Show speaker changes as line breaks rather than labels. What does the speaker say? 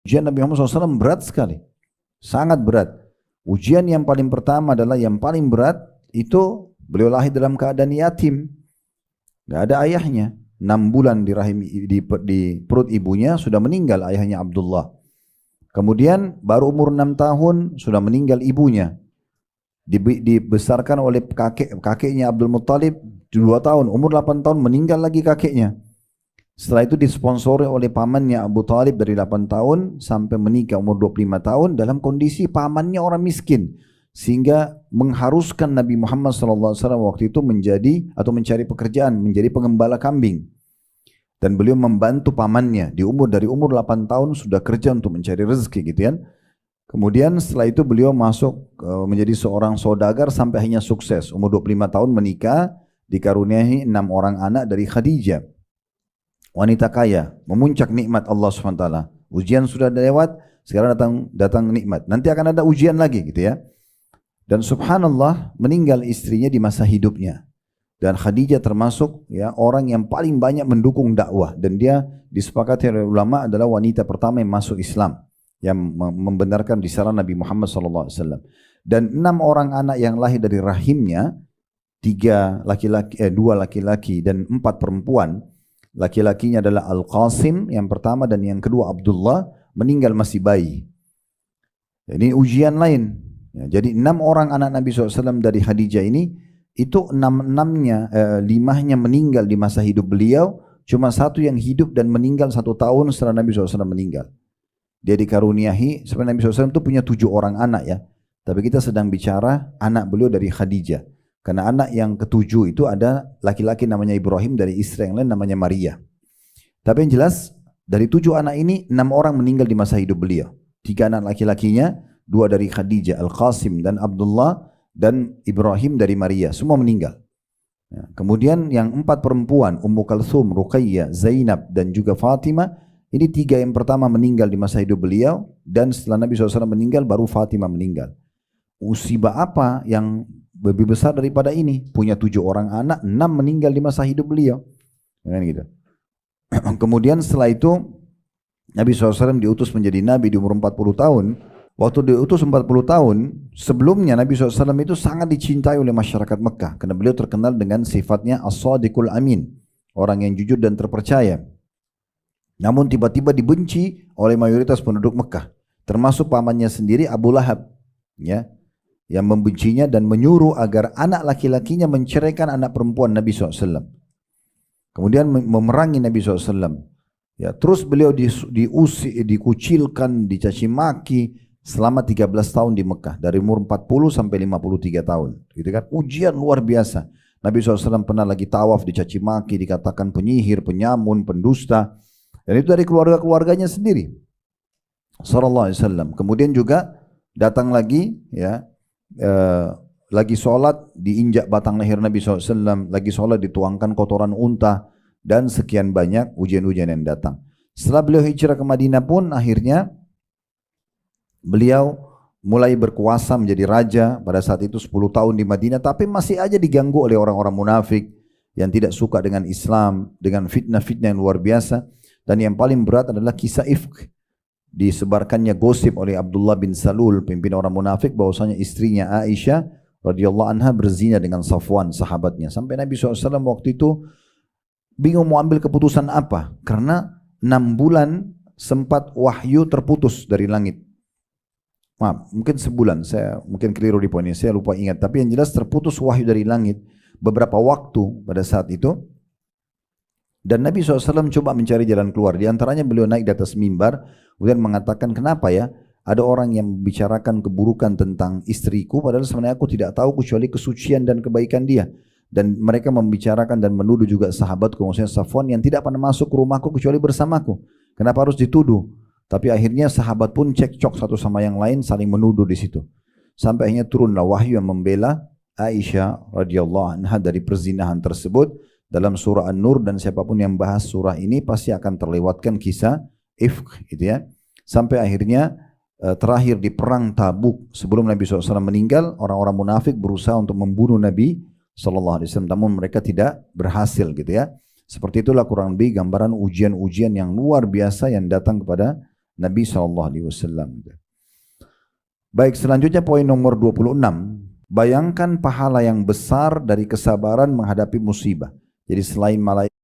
Ujian Nabi Muhammad SAW berat sekali, sangat berat. Ujian yang paling pertama adalah yang paling berat itu beliau lahir dalam keadaan yatim, gak ada ayahnya. 6 bulan di rahim di perut ibunya sudah meninggal ayahnya Abdullah. Kemudian baru umur 6 tahun sudah meninggal ibunya. Dibesarkan oleh kakeknya Abdul Muttalib 2 tahun, umur 8 tahun meninggal lagi kakeknya. Setelah itu disponsori oleh pamannya Abu Talib dari 8 tahun sampai menikah umur 25 tahun dalam kondisi pamannya orang miskin. Sehingga mengharuskan Nabi Muhammad SAW waktu itu menjadi atau mencari pekerjaan, menjadi pengembala kambing. Dan beliau membantu pamannya dari umur 8 tahun sudah kerja untuk mencari rezeki gitu kan. Kemudian setelah itu beliau masuk menjadi seorang saudagar sampai akhirnya sukses. Umur 25 tahun menikah, dikaruniai 6 orang anak dari Khadijah. Wanita kaya, memuncak nikmat Allah SWT. Ujian sudah lewat, sekarang datang nikmat. Nanti akan ada ujian lagi gitu ya. Dan subhanallah meninggal istrinya di masa hidupnya. Dan Khadijah termasuk ya orang yang paling banyak mendukung dakwah. Dan dia disepakati oleh ulama adalah wanita pertama yang masuk Islam, yang membenarkan risalah Nabi Muhammad SAW. Dan 6 orang anak yang lahir dari rahimnya, 2 laki-laki dan 4 perempuan. Laki-lakinya adalah Al-Qasim yang pertama dan yang kedua Abdullah, meninggal masih bayi. Ini ujian lain. Ya, jadi 6 orang anak Nabi SAW dari Khadijah ini, itu 5-nya meninggal di masa hidup beliau, cuma 1 yang hidup dan meninggal 1 tahun setelah Nabi SAW meninggal. Dia dikaruniahi, sebenarnya Nabi SAW itu punya 7 orang anak ya, tapi kita sedang bicara anak beliau dari Khadijah. Karena anak yang ke-7 itu ada laki-laki namanya Ibrahim dari istri yang lain namanya Maria. Tapi yang jelas dari 7 anak ini 6 orang meninggal di masa hidup beliau. 3 anak laki-lakinya, 2 dari Khadijah, Al-Qasim dan Abdullah, dan Ibrahim dari Maria, semua meninggal. Ya, kemudian yang 4 perempuan, Ummu Kalthum, Ruqayyah, Zainab dan juga Fatimah, ini 3 yang pertama meninggal di masa hidup beliau, dan setelah Nabi SAW meninggal baru Fatimah meninggal. Musibah apa yang lebih besar daripada ini? Punya 7 orang anak, 6 meninggal di masa hidup beliau. Kan gitu. Kemudian setelah itu Nabi SAW diutus menjadi Nabi di umur 40 tahun. Waktu diutus 40 tahun, sebelumnya Nabi SAW itu sangat dicintai oleh masyarakat Mekah. Karena beliau terkenal dengan sifatnya as-sadiqul amin, orang yang jujur dan terpercaya. Namun tiba-tiba dibenci oleh mayoritas penduduk Mekah. Termasuk pamannya sendiri Abu Lahab. Ya, yang membencinya dan menyuruh agar anak laki-lakinya menceraikan anak perempuan Nabi SAW. Kemudian memerangi Nabi SAW. Ya, terus beliau diusir, dikucilkan, dicaci maki selama 13 tahun di Mekah. Dari umur 40 sampai 53 tahun. Gitu kan? Ujian luar biasa. Nabi SAW pernah lagi tawaf dicaci maki, dikatakan penyihir, penyamun, pendusta. Dan itu dari keluarga-keluarganya sendiri. Sallallahu alaihi wasallam. Kemudian juga datang lagi ya, lagi sholat diinjak batang leher Nabi SAW, lagi sholat dituangkan kotoran unta, dan sekian banyak ujian-ujian yang datang. Setelah beliau hijrah ke Madinah pun akhirnya beliau mulai berkuasa menjadi raja pada saat itu 10 tahun di Madinah, tapi masih aja diganggu oleh orang-orang munafik yang tidak suka dengan Islam, dengan fitnah-fitnah yang luar biasa. Dan yang paling berat adalah kisah ifk. Disebarkannya gosip oleh Abdullah bin Salul, pimpinan orang munafik, bahwasanya istrinya Aisyah radhiyallahu anha berzina dengan Safwan, sahabatnya. Sampai Nabi SAW waktu itu bingung mau ambil keputusan apa, karena 6 bulan sempat wahyu terputus dari langit. Maaf, mungkin sebulan, saya mungkin keliru di poin ini, saya lupa ingat. Tapi yang jelas terputus wahyu dari langit beberapa waktu pada saat itu. Dan Nabi SAW coba mencari jalan keluar. Di antaranya beliau naik di atas mimbar, kemudian mengatakan, kenapa ya ada orang yang membicarakan keburukan tentang istriku, padahal sebenarnya aku tidak tahu kecuali kesucian dan kebaikan dia. Dan mereka membicarakan dan menuduh juga sahabatku, maksudnya Safwan, yang tidak pernah masuk ke rumahku kecuali bersamaku. Kenapa harus dituduh? Tapi akhirnya sahabat pun cekcok satu sama yang lain, saling menuduh di situ. Sampai akhirnya turunlah wahyu yang membela Aisyah radhiyallahu anha dari perzinahan tersebut dalam surah An-Nur, dan siapapun yang bahas surah ini pasti akan terlewatkan kisah ifk gitu ya. Sampai akhirnya terakhir di perang Tabuk sebelum Nabi SAW meninggal, orang-orang munafik berusaha untuk membunuh Nabi SAW, namun mereka tidak berhasil gitu ya. Seperti itulah kurang lebih gambaran ujian-ujian yang luar biasa yang datang kepada Nabi SAW. Baik, selanjutnya poin nomor 26. Bayangkan pahala yang besar dari kesabaran menghadapi musibah. Jadi selain malaikat